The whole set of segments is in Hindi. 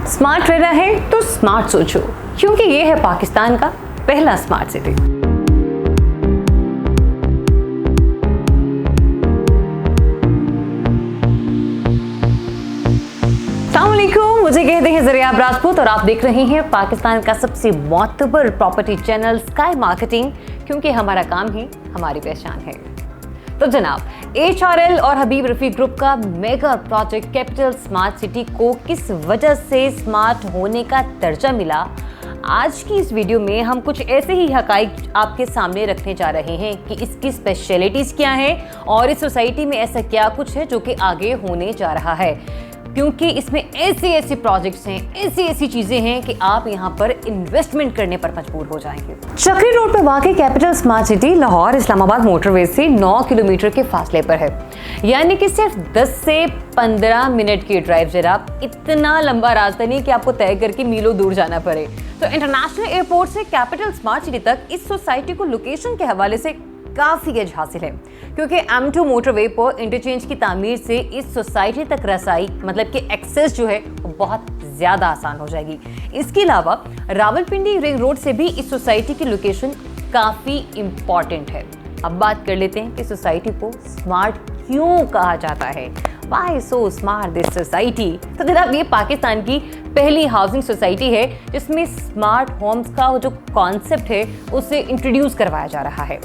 स्मार्ट रहना है तो स्मार्ट सोचो, क्योंकि ये है पाकिस्तान का पहला स्मार्ट सिटी। मुझे कहते हैं ज़रिया राजपूत और आप देख रहे हैं पाकिस्तान का सबसे मोतबर प्रॉपर्टी चैनल स्काई मार्केटिंग, क्योंकि हमारा काम ही हमारी पहचान है। तो जनाब, HRL और हबीब रफी ग्रुप का mega project capital smart city को किस वजह से स्मार्ट होने का दर्जा मिला, आज की इस वीडियो में हम कुछ ऐसे ही हकाइक आपके सामने रखने जा रहे हैं कि इसकी स्पेशलिटीज़ क्या हैं और इस सोसाइटी में ऐसा क्या कुछ है जो कि आगे होने जा रहा है, क्योंकि इसमें ऐसे प्रोजेक्ट्स हैं, ऐसी चीजें हैं कि आप यहाँ पर इन्वेस्टमेंट करने पर मजबूर हो जाएंगे। चक्री रोड पर वाकई capital smart city Lahore Islamabad motorway से 9 किलोमीटर के फासले पर है, यानी कि सिर्फ 10 से 15 मिनट की ड्राइव। जनाब, इतना लंबा रास्ता नहीं कि आपको तय करके मीलों दूर जाना पड़े। तो इंटरनेशनल एयरपोर्ट से कैपिटल स्मार्ट सिटी तक इस सोसाइटी को लोकेशन के हवाले से काफ़ी एज हासिल है, क्योंकि M2 मोटरवे पर इंटरचेंज की तामीर से इस सोसाइटी तक रसाई, मतलब कि एक्सेस जो है वो बहुत ज़्यादा आसान हो जाएगी। इसके अलावा रावलपिंडी रिंग रोड से भी इस सोसाइटी की लोकेशन काफ़ी इम्पॉर्टेंट है। अब बात कर लेते हैं कि सोसाइटी को स्मार्ट क्यों कहा जाता है। Why so smart this society? तो जनाब, ये पाकिस्तान की पहली हाउसिंग सोसाइटी है जिसमें स्मार्ट होम्स का जो कॉन्सेप्ट है उसे इंट्रोड्यूस करवाया जा रहा है।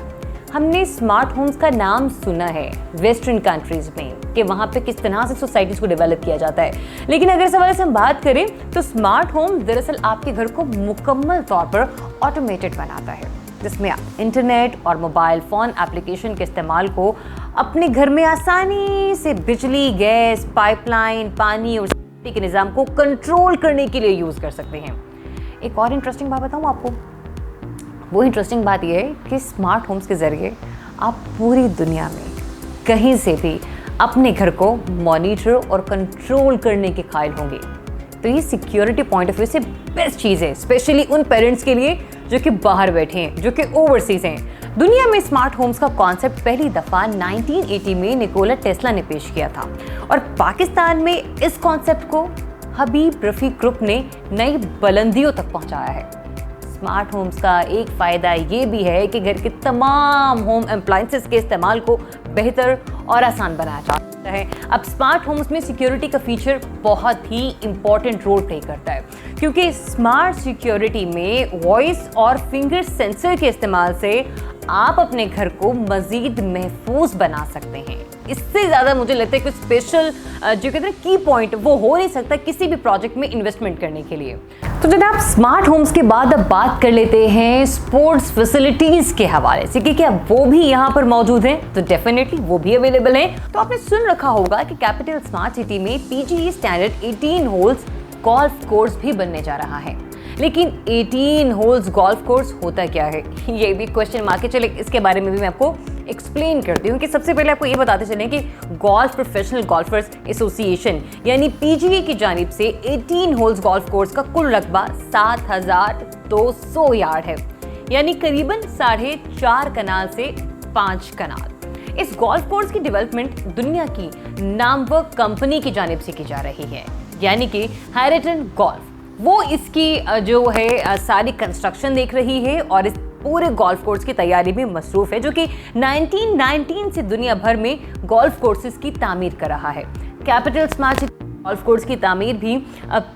हमने स्मार्ट होम्स का नाम सुना है वेस्टर्न कंट्रीज में कि वहाँ पे किस तरह से सोसाइटीज़ को डेवलप किया जाता है, लेकिन अगर इस हवाले से हम बात करें तो स्मार्ट होम दरअसल आपके घर को मुकम्मल तौर पर ऑटोमेटेड बनाता है, जिसमें आप इंटरनेट और मोबाइल फ़ोन एप्लीकेशन के इस्तेमाल को अपने घर में आसानी से बिजली, गैस, पाइपलाइन, पानी और के निज़ाम को कंट्रोल करने के लिए यूज़ कर सकते हैं। एक और इंटरेस्टिंग बात बताऊँ आपको। वो इंटरेस्टिंग बात यह है कि स्मार्ट होम्स के ज़रिए आप पूरी दुनिया में कहीं से भी अपने घर को मॉनिटर और कंट्रोल करने के कायल होंगे। तो ये सिक्योरिटी पॉइंट ऑफ व्यू से बेस्ट चीज़ है, स्पेशली उन पेरेंट्स के लिए जो कि बाहर बैठे हैं, जो कि ओवरसीज हैं। दुनिया में स्मार्ट होम्स का कॉन्सेप्ट पहली दफ़ा 1980 में निकोला टेस्ला ने पेश किया था और पाकिस्तान में इस कॉन्सेप्ट को हबीब रफी ग्रुप ने नई बुलंदियों तक पहुँचाया है। स्मार्ट होम्स का एक फ़ायदा ये भी है कि घर के तमाम होम अप्लायंसेस के इस्तेमाल को बेहतर और आसान बनाया जा सकता है। अब स्मार्ट होम्स में सिक्योरिटी का फीचर बहुत ही इम्पॉर्टेंट रोल प्ले करता है, क्योंकि स्मार्ट सिक्योरिटी में वॉइस और फिंगर सेंसर के इस्तेमाल से आप अपने घर को मज़ीद महफूज बना सकते हैं। इससे ज़्यादा मुझे लगता है कि स्पेशल जो कहते हैं की पॉइंट वो हो नहीं सकता किसी भी प्रोजेक्ट में इन्वेस्टमेंट करने के लिए। तो जनाब, स्मार्ट होम्स के बाद अब बात कर लेते हैं स्पोर्ट्स फैसिलिटीज़ के हवाले से कि क्या वो भी यहाँ पर मौजूद हैं। तो डेफिनेटली वो भी अवेलेबल हैं। तो आपने सुन रखा होगा कि कैपिटल स्मार्ट सिटी में PGA standard 18 holes golf course भी बनने जा रहा है। लेकिन 18 होल्स गोल्फ कोर्स होता क्या है, ये भी क्वेश्चन मार्क है। चले इसके बारे में भी मैं आपको एक्सप्लेन करती हूँ कि सबसे पहले आपको ये बताते चलें कि गोल्फ प्रोफेशनल गोल्फर्स एसोसिएशन यानी PGA की जानिब से 18 होल्स गोल्फ कोर्स का कुल रकबा 7,200 यार्ड है, यानी करीबन 4.5 कनाल से 5 कनाल। इस गोल्फ कोर्स की डेवलपमेंट दुनिया की नामवर कंपनी की जानिब से की जा रही है, यानी कि हैरिटन गोल्फ। वो इसकी जो है सारी कंस्ट्रक्शन देख रही है और इस पूरे गोल्फ कोर्स की तैयारी में मसरूफ़ है, जो कि 1919 से दुनिया भर में गोल्फ कोर्सेज की तामीर कर रहा है। Capital smart city golf course की तामीर भी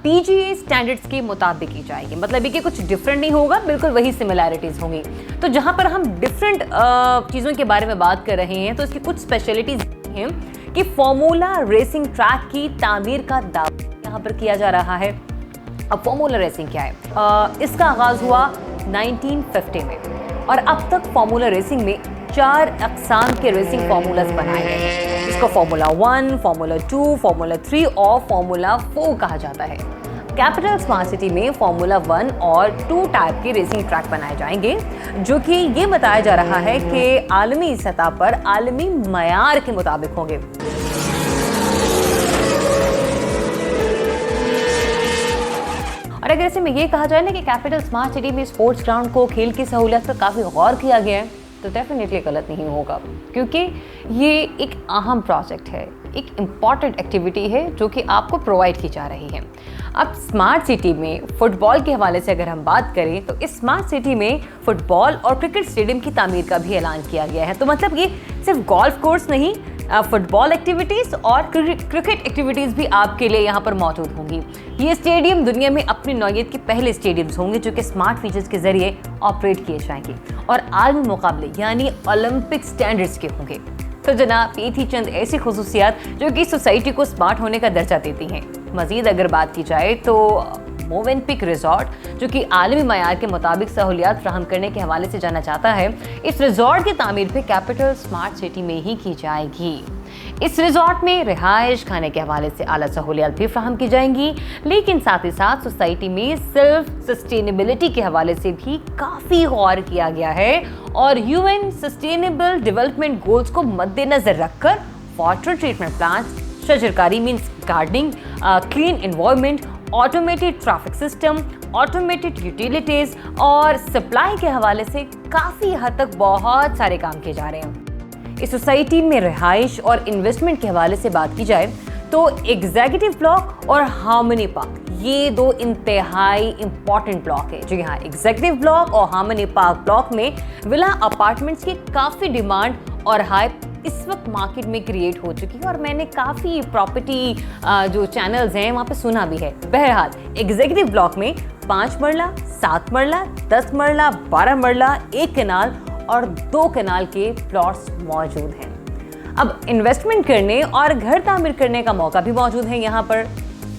PGA स्टैंडर्ड्स के मुताबिक की जाएगी, मतलब ये कि कुछ डिफरेंट नहीं होगा, बिल्कुल वही सिमिलैरिटीज़ होंगी। तो जहाँ पर हम डिफरेंट चीज़ों के बारे में बात कर रहे हैं तो इसकी कुछ स्पेशलिटीज़ हैं कि फार्मूला रेसिंग ट्रैक की तामीर का दावा यहाँ पर किया जा रहा है। अब फार्मूला रेसिंग क्या है? इसका आगाज़ हुआ 1950 में और अब तक फार्मूला रेसिंग में 4 अक़साम के रेसिंग फार्मूलाज बनाए गए हैं, जिसको फार्मूला 1, फार्मूला 2, फार्मूला 3 और फार्मूला 4 कहा जाता है। कैपिटल स्मार्ट सिटी में फार्मूला 1 और 2 टाइप के रेसिंग ट्रैक बनाए जाएंगे, जो कि ये बताया जा रहा है कि आलमी सतह पर आलमी मयार के मुताबिक होंगे। और अगर ऐसे में ये कहा जाए ना कि कैपिटल स्मार्ट सिटी में स्पोर्ट्स ग्राउंड को खेल की सहूलियत पर काफ़ी गौर किया गया है, तो डेफिनेटली गलत नहीं होगा, क्योंकि ये एक अहम प्रोजेक्ट है, एक इम्पॉर्टेंट एक्टिविटी है जो कि आपको प्रोवाइड की जा रही है। अब स्मार्ट सिटी में फुटबॉल के हवाले से अगर हम बात करें तो इस स्मार्ट सिटी में फुटबॉल और क्रिकेट स्टेडियम की तामीर का भी ऐलान किया गया है। तो मतलब ये सिर्फ गोल्फ कोर्स नहीं, फुटबॉल एक्टिविटीज़ और क्रिकेट एक्टिविटीज़ भी आपके लिए यहाँ पर मौजूद होंगी। ये स्टेडियम दुनिया में अपनी नौयत के पहले स्टेडियम्स होंगे जो कि स्मार्ट फीचर्स के जरिए ऑपरेट किए जाएंगे और आलमी मुकाबले यानी ओलंपिक स्टैंडर्ड्स के होंगे। तो जनाब, ये थी चंद ऐसी खुसूसियात जो कि सोसाइटी को स्मार्ट होने का दर्जा देती हैं। मज़ीद अगर बात की जाए तो मोवेनपिक रिजॉर्ट, जो कि आलमी मयार के मुताबिक सहूलियात फ्राहम करने के हवाले से जाना जाता है, इस रिजॉर्ट की तामीर भी कैपिटल स्मार्ट सिटी में ही की जाएगी। इस रिजॉर्ट में रिहाइश, खाने के हवाले से आला सहूलियात भी फ्राहम की जाएंगी, लेकिन साथ ही साथ सोसाइटी में सिर्फ सस्टेनेबिलिटी के हवाले से भी काफ़ी गौर किया गया है और UN सस्टेनेबल डेवलपमेंट गोल्स को मद्देनजर रखकर वाटर ट्रीटमेंट प्लांट, शजरकारी means gardening, clean environment, automated traffic system, automated utilities और सप्लाई के हवाले से काफ़ी हद तक बहुत सारे काम किए जा रहे हैं। इस सोसाइटी में रिहाइश और इन्वेस्टमेंट के हवाले से बात की जाए तो एग्जीक्यूटिव ब्लॉक और हार्मनी पार्क, ये दो इंतहाई इंपॉर्टेंट ब्लॉक है। जी हाँ, एग्जीक्यूटिव ब्लॉक और हार्मनी पार्क ब्लॉक में विला अपार्टमेंट्स की काफ़ी डिमांड और हाइप इस वक्त मार्केट में क्रिएट हो चुकी है और मैंने काफ़ी प्रॉपर्टी जो चैनल्स हैं वहाँ पे सुना भी है। बहरहाल, एग्जीक्यूटिव ब्लॉक में 5 मरला, 7 मरला, 10 मरला, 12 मरला, 1 कनाल और 2 कनाल के प्लॉट्स मौजूद हैं। अब इन्वेस्टमेंट करने और घर तामीर करने का मौका भी मौजूद है यहाँ पर।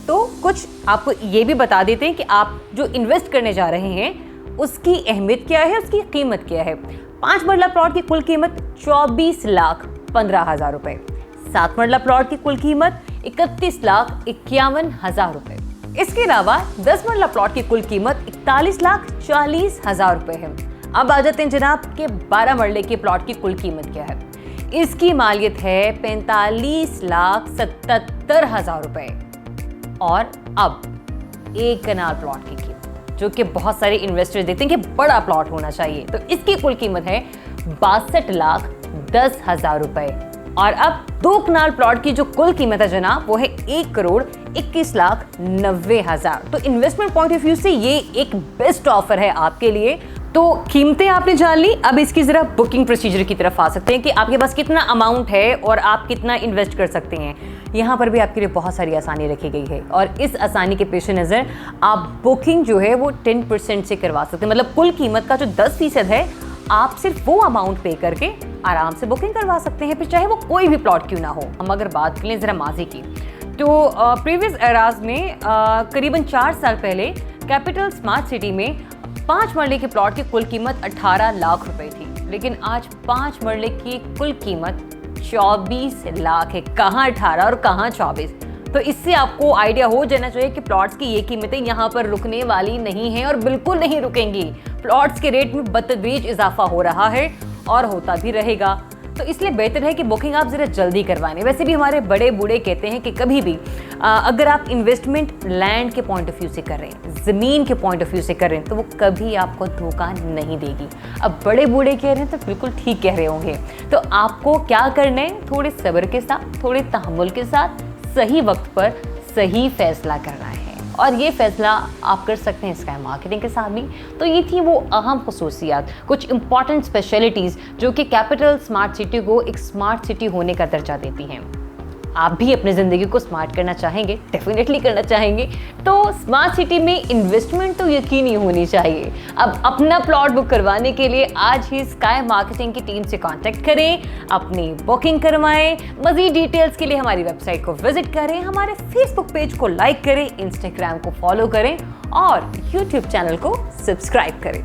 तो कुछ आपको ये भी बता देते हैं कि आप जो इन्वेस्ट करने जा रहे हैं उसकी अहमियत क्या है, उसकी कीमत क्या है। 5 मरला प्लॉट की कुल कीमत 24,15,000 रुपए, 7 मरला प्लॉट की कुल कीमत 31,51,000 रुपए। इसके अलावा 10 मरला प्लॉट की कुल कीमत 41,40,000 रुपए है। अब आ जाते हैं जनाब के 12 मरले के प्लॉट की कुल कीमत क्या है। इसकी मालियत है 45,77,000 रुपए। और अब 1 कनाल प्लॉट की कीमत, जो कि बहुत सारे इन्वेस्टर्स देखते हैं कि बड़ा प्लॉट होना चाहिए, तो इसकी कुल कीमत है 62,10,000 रुपए। और अब 2 कनाल प्लॉट की जो कुल कीमत है जनाब वो है 1,21,90,000। तो इन्वेस्टमेंट पॉइंट ऑफ व्यू से ये एक बेस्ट ऑफर है आपके लिए। तो कीमतें आपने जान ली, अब इसकी जरा बुकिंग प्रोसीजर की तरफ आ सकते हैं कि आपके पास कितना अमाउंट है और आप कितना इन्वेस्ट कर सकते हैं। यहाँ पर भी आपके लिए बहुत सारी आसानी रखी गई है और इस आसानी के पेश नज़र आप बुकिंग जो है वो 10% से करवा सकते हैं। मतलब कुल कीमत का जो 10% है आप सिर्फ वो अमाउंट पे करके आराम से बुकिंग करवा सकते हैं, फिर चाहे वो कोई भी प्लॉट क्यों ना हो। हम अगर बात करें ज़रा माजी की, तो प्रीवियस एराज में करीबन 4 साल पहले कैपिटल स्मार्ट सिटी में 5 मरले के प्लॉट की कुल कीमत 18 लाख रुपए थी, लेकिन आज 5 मरले की कुल कीमत 24 लाख है। कहाँ 18 और कहाँ 24। तो इससे आपको आइडिया हो जाना चाहिए कि प्लॉट्स की ये कीमतें यहाँ पर रुकने वाली नहीं हैं और बिल्कुल नहीं रुकेंगी। प्लॉट्स के रेट में बतदरीज इजाफा हो रहा है और होता भी रहेगा। तो इसलिए बेहतर है कि बुकिंग आप ज़रा जल्दी करवाएं। वैसे भी हमारे बड़े बूढ़े कहते हैं कि कभी भी अगर आप इन्वेस्टमेंट लैंड के पॉइंट ऑफ व्यू से कर रहे हैं, ज़मीन के पॉइंट ऑफ व्यू से कर रहे हैं, तो वो कभी आपको धोखा नहीं देगी। अब बड़े बूढ़े कह रहे हैं तो बिल्कुल ठीक कह रहे होंगे। तो आपको क्या करना है, थोड़े सब्र के साथ, थोड़े तहम्मुल के साथ सही वक्त पर सही फैसला करना है और ये फैसला आप कर सकते हैं स्काई मार्केटिंग के साथ भी। तो ये थी वो अहम खसूसियात, कुछ इंपॉर्टेंट स्पेशलिटीज़ जो कि कैपिटल स्मार्ट सिटी को एक स्मार्ट सिटी होने का दर्जा देती हैं। आप भी अपनी ज़िंदगी को स्मार्ट करना चाहेंगे, डेफिनेटली करना चाहेंगे, तो स्मार्ट सिटी में इन्वेस्टमेंट तो यकीनी होनी चाहिए। अब अपना प्लॉट बुक करवाने के लिए आज ही स्काई मार्केटिंग की टीम से कांटेक्ट करें, अपनी बुकिंग करवाएं। मज़ीद डिटेल्स के लिए हमारी वेबसाइट को विजिट करें, हमारे फेसबुक पेज को लाइक करें, इंस्टाग्राम को फॉलो करें और यूट्यूब चैनल को सब्सक्राइब करें।